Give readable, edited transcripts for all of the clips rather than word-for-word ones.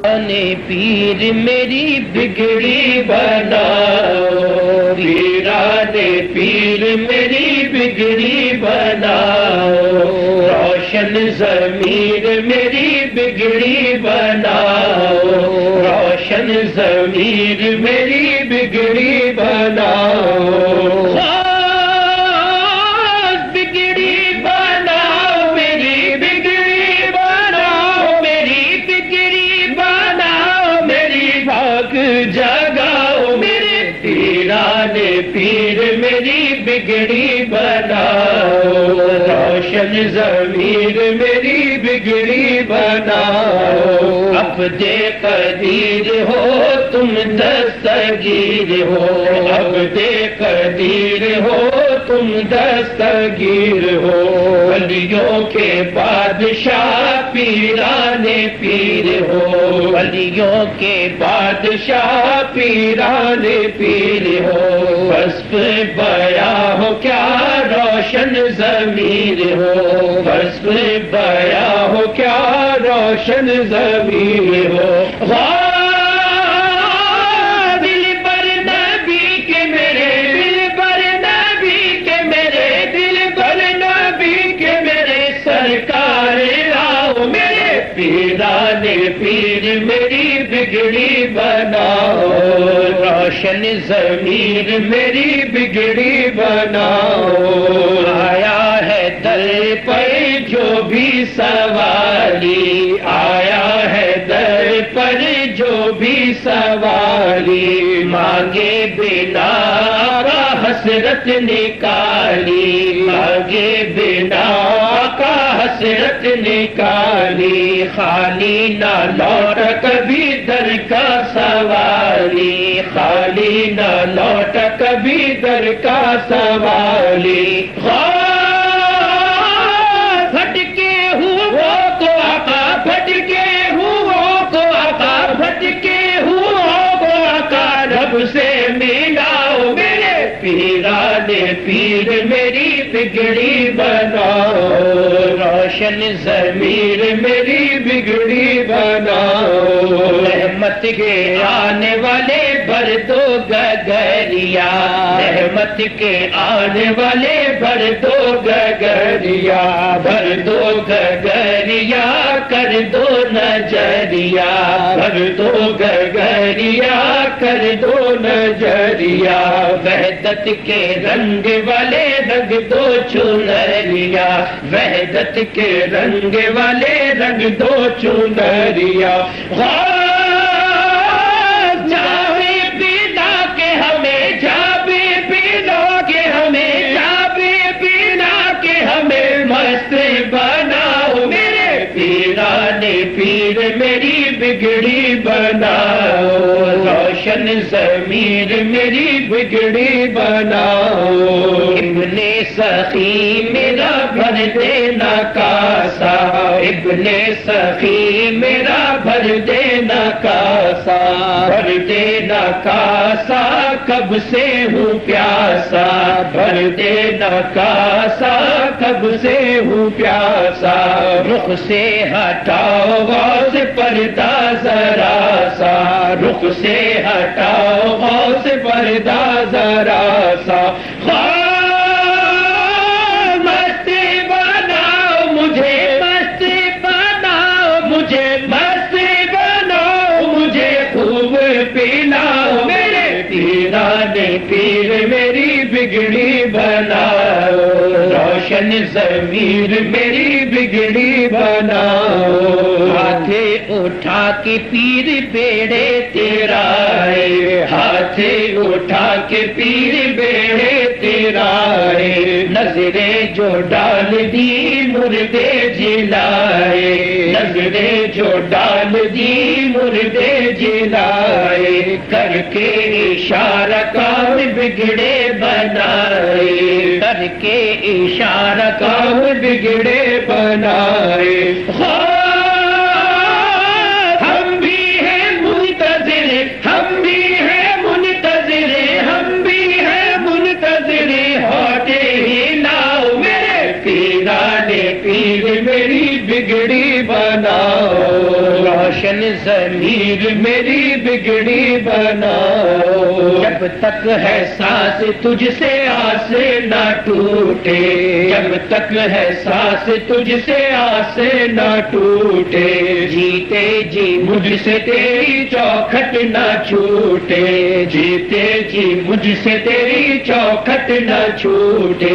پیر میری بگڑی بناؤ، پیرانے پیر میری بگڑی بناؤ، روشن ضمیر میری بگڑی بناؤ، روشن ضمیر میری بگڑی بناؤ، جگاؤ میرے پیرانے پیر میری بگڑی بناؤ، روشن ضمیر میری بگڑی بناؤ، عبد قدیر ہو تم دستگیر ہو، عبد قدیر ہو تم دستگیر ہو، ولیوں کے بادشاہ پیرانے پیر ہو، ولیوں کے بادشاہ پیرانے پیر ہو، وصف بیاں ہو کیا روشن ضمیر ہو، وصف بیاں ہو کیا روشن ضمیر ہو، دل پر نبی کے میرے، دل پر نبی کے میرے، دل پر نبی کے میرے سرکار آؤ میرے پیرانے پیر میری بگڑی بناؤ، روشن ضمیر میری بگڑی بناؤ، آیا ہے در پر جو بھی سوالی، آیا ہے در پر جو بھی سوالی، مانگے بنا کا حسرت نکالی، مانگے بنا کا حسرت نکالی، خالی نہ لوٹ کبھی در کا سوالی، خالی نہ لوٹ کبھی در کا سوالی، بھٹکے ہوں کو آقا، بھٹکے ہوں کو آقا، بھٹکے ہوں کو آقا، رب سے ملاؤ میرے پیرانے پیر میری بگڑی بناؤ، روشن ضمیر میری بگڑی بناؤ، رحمت کے آنے والے بھر دو گگریا، رحمت کے آنے والے بھر دو گگریا، بھر دو گگریا کر دو نظریا، بھر دو گگریا کر دو نظریا، وحدت کے رنگ والے رنگ دو چنریا، وحدت کے رنگ والے رنگ دو چنریا، جاوے پیدا کے ہمیں، جاوے پیدا کے ہمیں، جاوے پیدا کے ہمیں مست بناؤ میرے پیرانے پیر میری بگڑی بناؤ، روشن ضمیر میری بگڑی بناؤ، ابن سخی میرا بھر دینا کاسا، ابن سخی میرا بھر دینا کاسا، بھر دینا کاسا کب سے ہوں پیاسا، بھر دینا کاسا کب سے ہوں پیاسا، رخ سے ہٹاؤ غوث پردہ ذرا سا، رخ سے ہٹاؤ غوث پردہ ذرا سا، مست بناؤ مجھے، مست بناؤ مجھے، مست بناؤ مجھے، خوب پلاؤ میرے پیرانے پیر میری بگڑی بناؤ، روشن ضمیر میری بگڑی بناؤ، ہاتھ اٹھا کے پیر بیڑے تیرا ہے، ہاتھ اٹھا کے پیر بیڑے تیرا ہے، نظریں جو ڈال دی مردے جلائے، نظریں جو ڈال دی مردے جلائے، کر کے اشارہ کام بگڑے بنائے، کر کے اشارہ کام بگڑے بنائے، ہم بھی ہیں منتظر، ہم بھی ہیں منتظر، ہم بھی ہیں منتظر، ہوتے ہی لاؤ میرے پیرانے پیر میری بگڑی بناؤ، روشن ضمیر میری بگڑی بناؤ، جب تک ہے سانس تجھ سے آس نہ ٹوٹے، جب تک ہے سانس تجھ سے آس نہ ٹوٹے، جیتے جی مجھ سے تیری چوکھٹ نہ چھوٹے، جیتے جی مجھ سے تیری چوکھٹ نہ چھوٹے،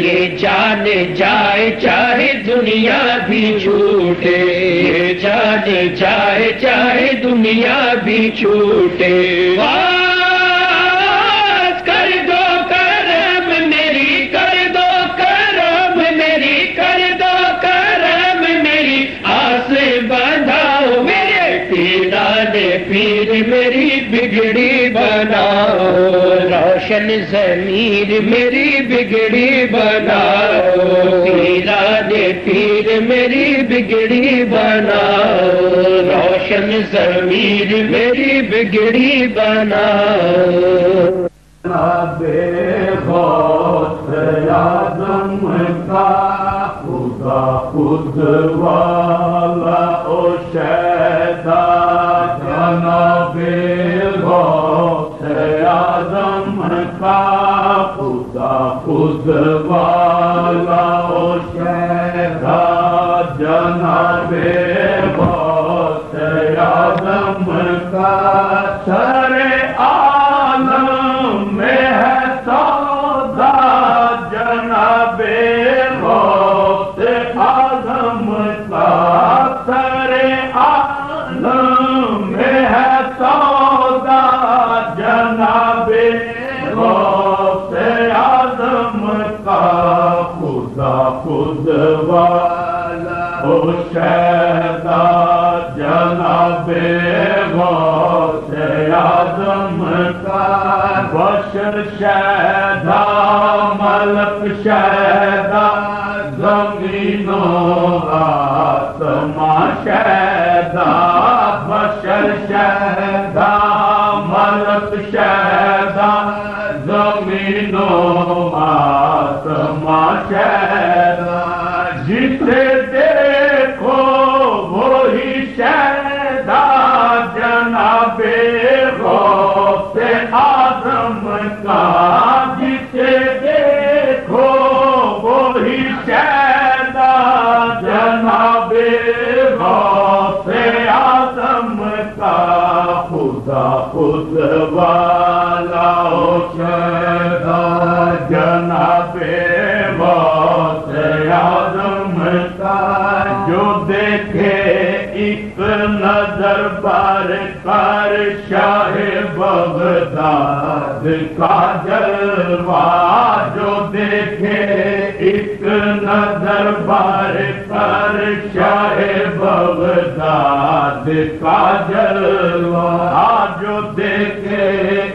یہ جان جائے چاہے دنیا بھی چھوٹے، یہ جان جائے چاہے دنیا بھی چھوٹے، واس کر دو کرم میری، کر دو کرم میری، کر دو کرم میری، آس بندھاؤ میرے پیران پیر میری بگڑی بناؤ، روشن ضمیر میری بگڑی بناؤ، پیران پیر میری بگڑی بناؤ، روشن ضمیر میری بگڑی بناؤ۔ بے غوث اعظم کا خدا خود والا او شیدا، جناب غوث اعظم کا خدا خود والا او شیدا، جناب غوث اعظم کا سر عالم میں ہے سودا، جناب غوث اعظم کا سر عالم میں ہے سودا، جناب غوث اعظم کا خدا خود والا او شیدا، جناب غوث اعظم کا بشر شیدا، ملک شیدا، زمین و آسمان شیدا، بشر شیدا، ملک شیدا، زمین و آسمان شیدا، جسے دیکھو وہی شیدا، جناب غوث اعظم کا، جسے دیکھو وہی شیدا، جناب غوث اعظم کا خدا خود والا او شیدا، جناب غوث اعظم کا جو دیکھے ایک نظر بار کر شاہ بغداد کا جلوہ، جو دیکھے ایک نظر بار کر شاہ بغداد کا جلوہ، جو دیکھے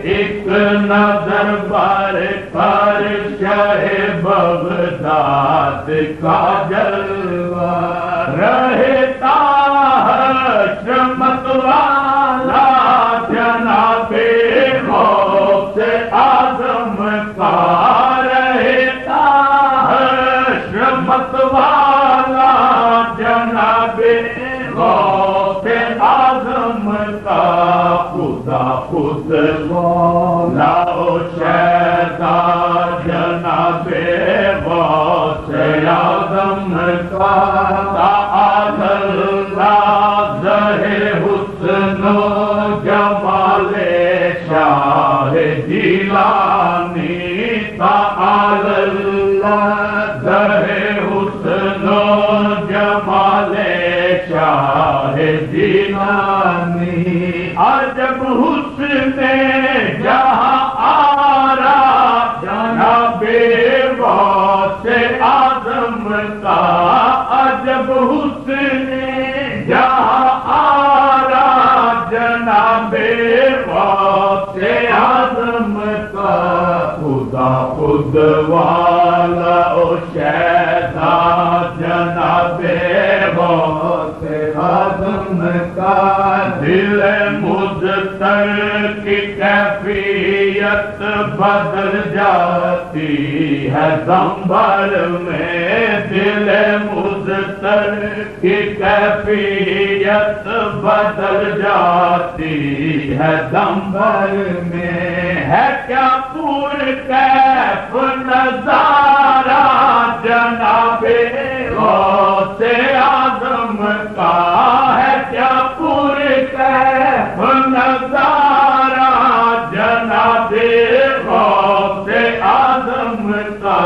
ایک نظر بار کر شاہ بغداد کا جلوہ، رہتا حشمت والا جناب غوث اعظم کا، رہتا حشمت والا جناب غوث اعظم کا خدا خود والا او شیدا، جناب غوث اعظم کا حسن و جمال شاہ جیلانی، تعالی اللہ حسن و جمال شاہ جیلانی، عجب حسن جہاں آرا جناب غوث اعظم کا، عجب حسن جہاں آرا جناب غوث اعظم کا خدا خود والا او شیدا، جناب غوث اعظم کا دل مضطر کی کیفیت کیفیت بدل جاتی ہے زمبر میں، دل مضطر کی کیفیت بدل جاتی ہے زمبر میں، ہے کیا پور کیف نظارہ جناب غوث اعظم کا، ہے کیا پور کیف نظارہ جناب غوث اعظم کا،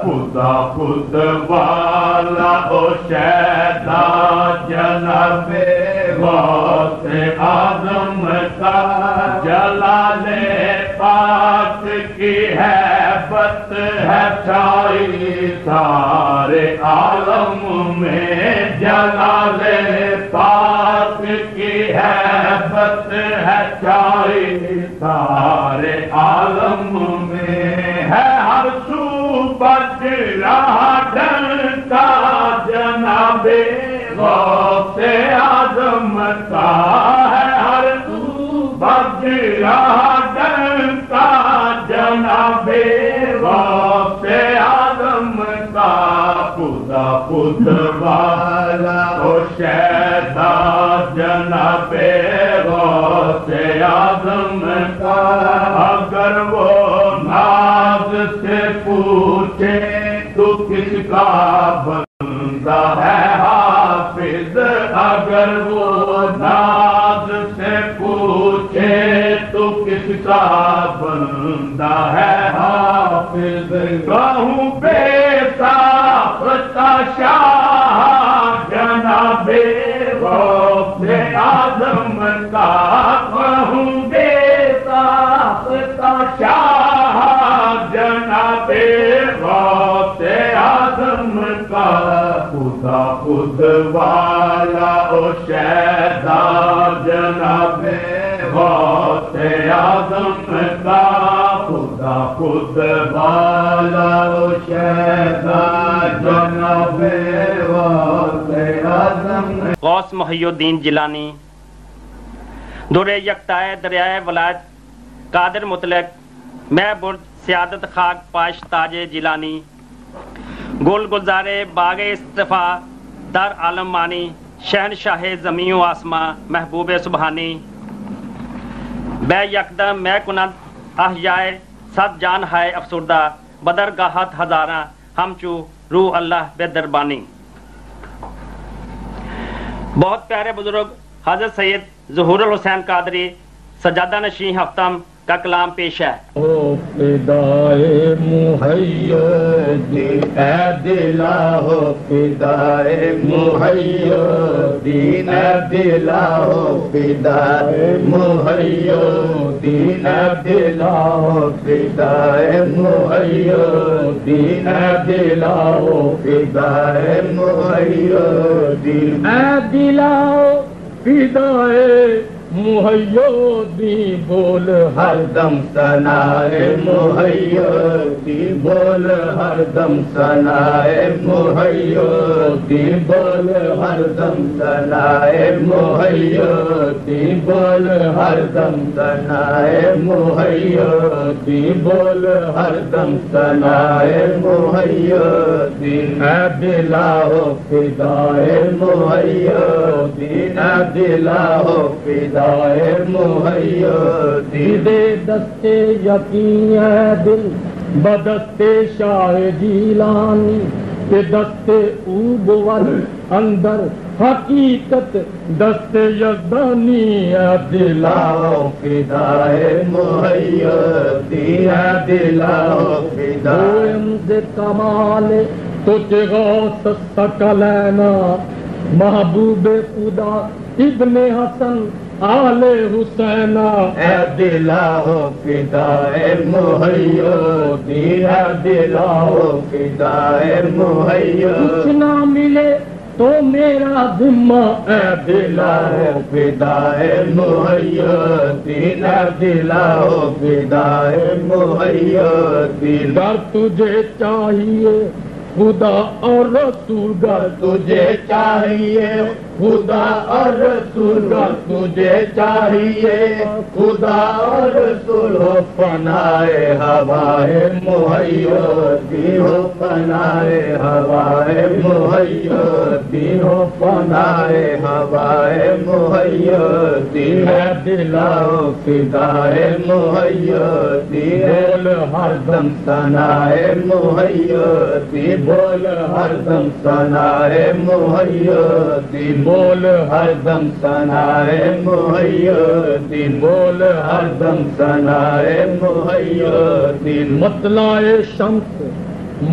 خدا خود والا او شیدا جناب غوث اعظم کا، جلال پاک کی ہیبت ہے چھائی سارے عالم میں، جلال پاک کی ہیبت ہے چھائی سارے عالم میں، ہے ہر سو بج رہا ڈنکا جناب غوث اعظم کا، ہے ہر سو بج رہا ڈنکا جناب غوث اعظم کا، خدا خود والا او شیدا جناب غوث اعظم کا، اگر وہ ناز سے پوچھے تو کس کا بندہ ہے حافظ، اگر وہ ناز سے پوچھے تو کس کا بندہ ہے حافظ، کہوں بے ساختہ شاہ جناب غوث اعظم کا، کہوں بے ساختہ شاہ جناب غوث اعظم کا، خدا خود والا او شیدا جناب غوث اعظم کا، خدا خود والا او شیدا جناب غوث اعظم۔ غوث محی الدین جیلانی در یکتائے دریائے ولایت قادر مطلق میں برج سیادت خاک پاش تاج جیلانی، گل گلزارے باغ اصطفیٰ در عالم مانی، شہنشاہ زمین و آسماں محبوب سبحانی، بے یکدم میں کنند احیائے صد جان ہے افسردہ، بدر گاہت ہزاراں ہمچو روح اللہ بے دربانی۔ بہت پیارے بزرگ حضرت سید ظہور الحسین قادری سجادہ نشین ہفتم کا کلام پیش ہے۔ او فدائے محیدین اے دلا ہو، فدائے محیدین اے دلا ہو، فدائے محیدین اے دلا ہو، فدائے محیدین اے دلا ہو، فدائے محیدین اے دلا ہو، فدائے محی الدین بول ہر دم ثنائے محی الدین، بول ہر دم ثنائے محی الدین، بول ہر دم ثنائے محی الدین، بول ہر دم ثنائے محی الدین، بول ہر دم ثنائے محی الدین، اے دلا ہو فدائے محی الدین، اے دلا ہو فدائے محی الدین، دے دستے یقین ہے دل بدستے شاہ جیلانی، کہ دستے او بود اندر حقیقت دستے یزدانی، اے دلا فدائے محی الدین، اے دلا فدائے سے کمال تجھ غوث ثقلینا، محبوب خدا ابن حسن آل حسینہ، اے دلا فدائے محی الدین، اے دلا فدائے محی الدین، کچھ نہ ملے تو میرا ذمہ، اے دلا فدائے محی الدین، اے دلا فدائے محی الدین، گر تجھے چاہیے خدا اور رسول، گر تجھے چاہیے خدا اور رسول کا تجھے چاہیے، خدا اور رسول ہو پنائے ہوائے محیدین ہو پنائے ہوائے محیدین ہو پنائے ہوائے محیدین ہے دلاؤ فدائے محیدین بول ہر دم ثنائے محیدین بول ہر دم ثنائے محیدین بول ہر دم ثنائے محیدین بول ہر دم ثنائے محیدین مطلع شمس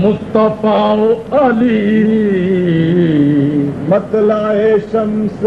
مصطفیٰ علی، مطلع شمس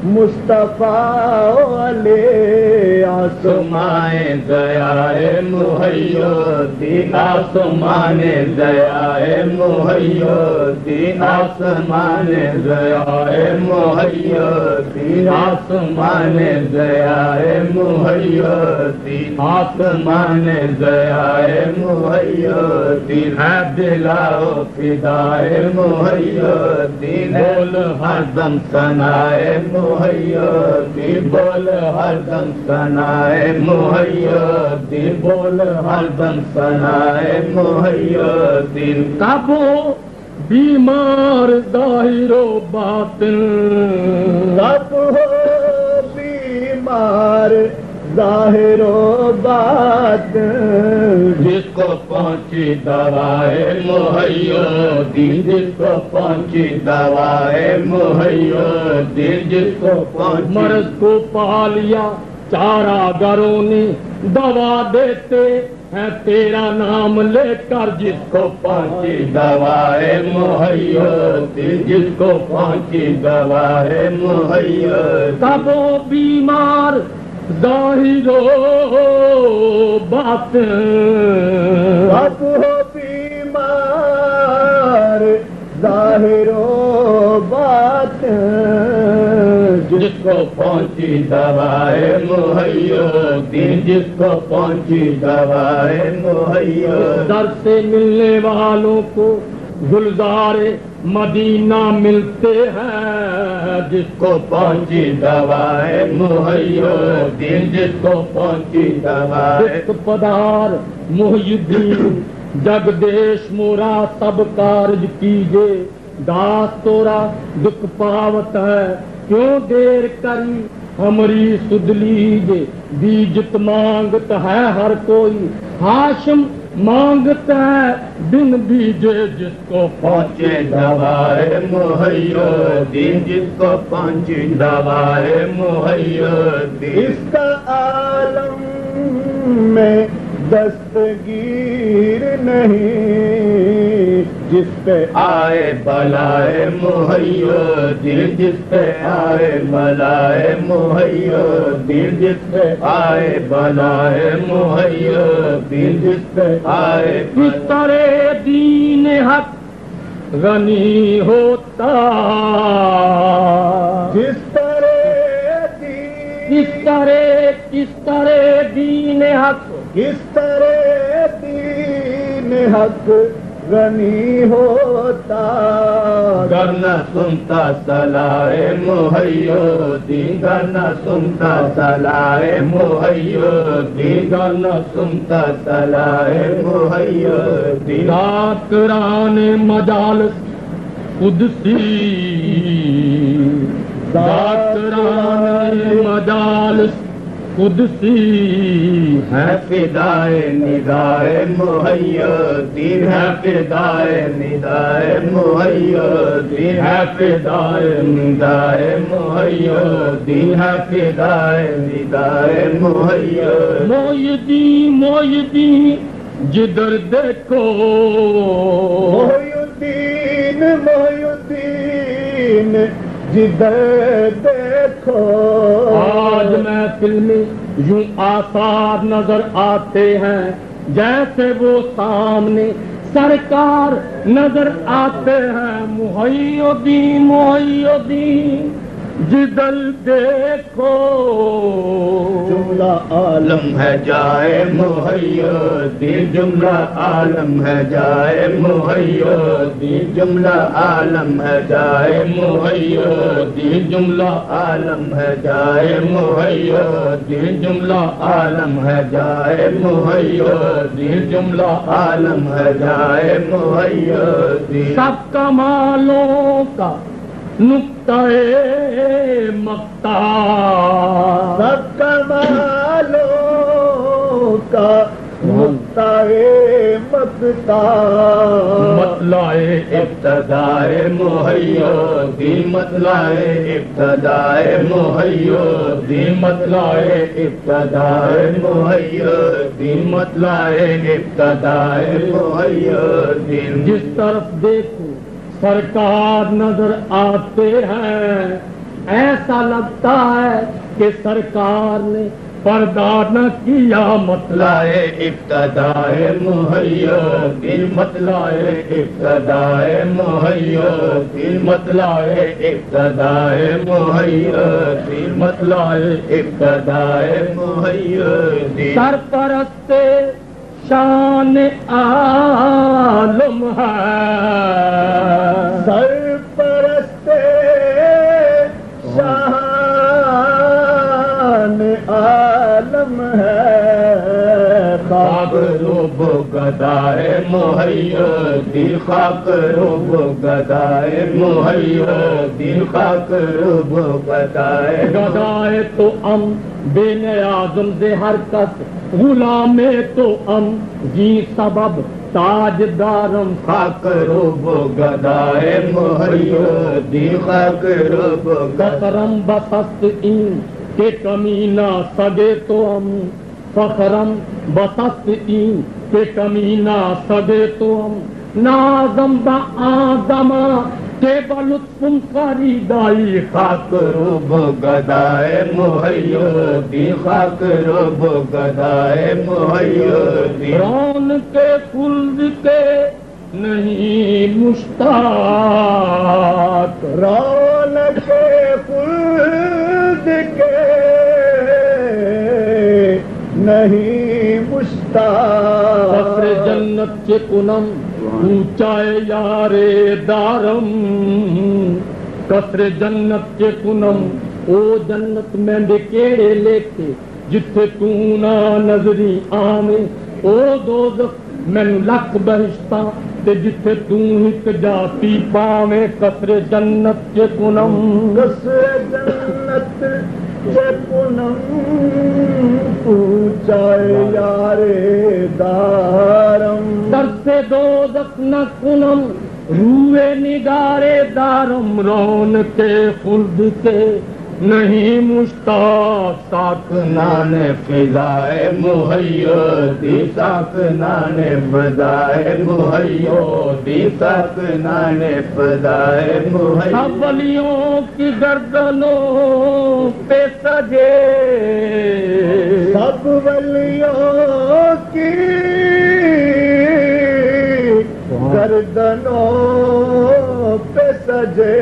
مصطفیٰ علی، آسمائے ضیائے محیدین آسمانے ضیائے محیدین آسمانے ضیائے محیدین آسمانے ضیائے محیدین آسمانے ضیائے محیدین ہے دلاؤ فدائے محیدین بول ہر دم ثنائے محیدین بول ہر دم ثنائے محیدین بول ہر دم ثنائے محیدین کب ہو بیمار ظاہر و باطن، کب ہو بیمار ظاہر و باطن، جس کو پہنچی دوائے محیدین جس کو پہنچی دوائے محیدین جس کو پہنچی مرض کو پا لیا چارہ گروں نے دوا دیتے ہیں تیرا نام لے کر، جس کو پہنچی دوائے محیدین جس کو پہنچی دوائے محیدین کب ہو بیمار ظاہر و باطن، کب ہو بیمار ظاہر و باطن، جس کو پہنچی دوائے محیدین جس کو پہنچی دوائے محیدین در سے ملنے والوں کو گلزار مدینہ ملتے ہیں، جس کو پہنچی دوائے محیدین جس کو پہنچی دوائے پدار محی الدین جگدیش مورا سب کارج کیجے، داس تورا دکھ پاوت ہے کیوں دیر کری ہمری سد لیجے، بیجت مانگت ہے ہر کوئی ہاشم مانگتا ہے بن بیجے، جس کو پہنچے دوائے محیدین جس کو پہنچی دوائے محیدین اس کا عالم میں دستگیر نہیں، جس پہ آئے بلائے محیدین جس پہ آئے بلائے محیدین جس پہ آئے بلائے محیدین جس پہ آئے کس طرح دین حق غنی ہوتا، جس طرح کس طرح دین حق کس طرح دین حق غنی ہوتا، گر نہ سنتا صلاح محیدین گر نہ سنتا صلاح محیدین گر نہ سنتا صلاح محیدین ذاکران مجالس قدسی، ذاکران مجالس قدسی ہے فدائے ندائے محیدین ہے فدائے ندائے محیدین ہے فدائے ندائے محیدین ہے فدائے ندائے محیدین محیدین جدھر دیکھو محیدین جدھر دیکھو، آج محفل میں یوں آثار نظر آتے ہیں جیسے وہ سامنے سرکار نظر آتے ہیں، محیدین محیدین جدھر دیکھو جملہ عالم ہے جائے محی الدین جملہ عالم ہے جائے محی الدین جملہ عالم ہے جائے محی الدین جملہ عالم ہے جائے محی الدین جملہ عالم ہے جائے محی الدین جملہ عالم ہے جائے محی الدین سب کمالوں کا نقطۂ مقتا سب کمالوں کا نقطۂ مقتا مطلع ابتدائے محی الدین مطلع ابتدائے محی الدین مطلع ابتدائے محی الدین مطلع ابتدائے محی الدین جس طرف دیکھو سرکار نظر آتے ہیں ایسا لگتا ہے کہ سرکار نے پردہ نہ کیا مطلع ابتدائے محی الدین مطلع ابتدائے محی الدین مطلع ابتدائے محی الدین مطلع ابتدائے محی الدین سرپرست شان عالم ہے سرپرست شان عالم ہے خاک روب گدائے محی الدین خاک روب گدائے محی الدین خاک روب گدائے گدائے تو ام بے نیازم دے ہر کس غلام تو ام جی سبب تاج دارم خاک روب گدائے محی الدین خاک روب فخرم بسست این کہ کمی نہ سگے تو ہم فخرم بسست این کہ کمی نہ سگے تو ہم نازم با آدمہ کہ بلطفم خریدائی خاک روب گدائے محی الدین خاک روب گدائے محی الدین رون کے خلد کے نہیں مشتاق رونق خلد کے نہیں مشتاق قصر جنت کے کنم اونچائے یار دارم قصر جنت کے کنم او جنت میں ڈکیڑے لے کے جتھے تو نہ نظری آویں او دوزخ مینو لکھ بہشتاں تے جتھے تو ہک جاتی پاویں قصر جنت کے کنم قصر جنت کے کنم اونچائے یار دارم در سے دوزخ نہ کنم روئے نگارے دارم رون کے خلد کے نہیں مشتاق ساکنان فضائے محی الدین ساکنان فضائے محی الدین ساکنان فضائے محی سب ولیوں کی گردنوں پہ سجے سب ولیوں کی گردنوں پہ سجے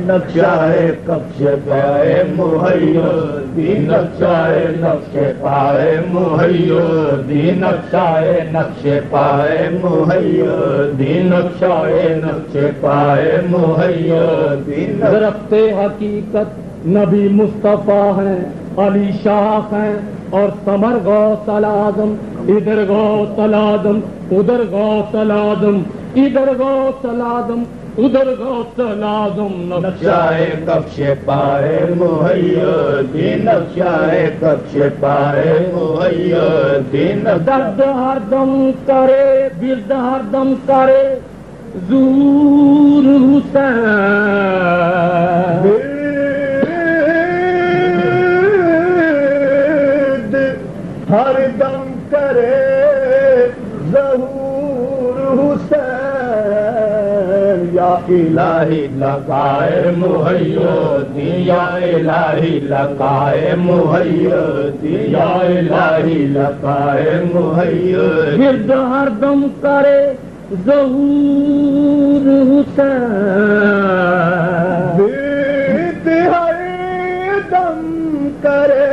نقشہ کفش پائے محی الدین نقشہ نقش پائے محی الدین نقشہ نقش پائے محی الدین نقشہ نقش پائے محی الدین درخت حقیقت نبی مصطفیٰ ہیں علی شاخ ہیں اور ثمر غوث العظم ادھر غوث العظم ادھر غوث العظم ادھر غوث العظم ادھر غوث العظم نقشہ کفش پائے محی الدین نقشہ کفش پائے محی الدین درد ہر دم کرے گرد ہر دم کرے زور حسین ہر دم کرے ظہور حسین یا الہی لگائے محی الدین یا الہی لگائے محی الدین یا الہی لگائے محی الدین گرد ہر دم کرے ظہور حسین گرد ہر دم غم کرے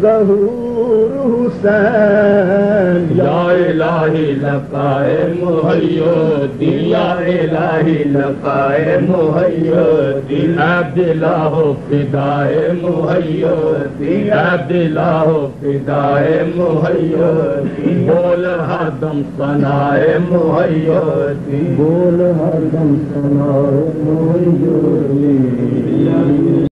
ظہور حسین یا الہی لقائے محی الدین یا الہی لقائے محی الدین اے دلا ہو فدائے محی الدین اے دلا ہو فدائے محی الدین بول ہر دم ثنائے محی الدین بول ہر دم ثنائے محی الدین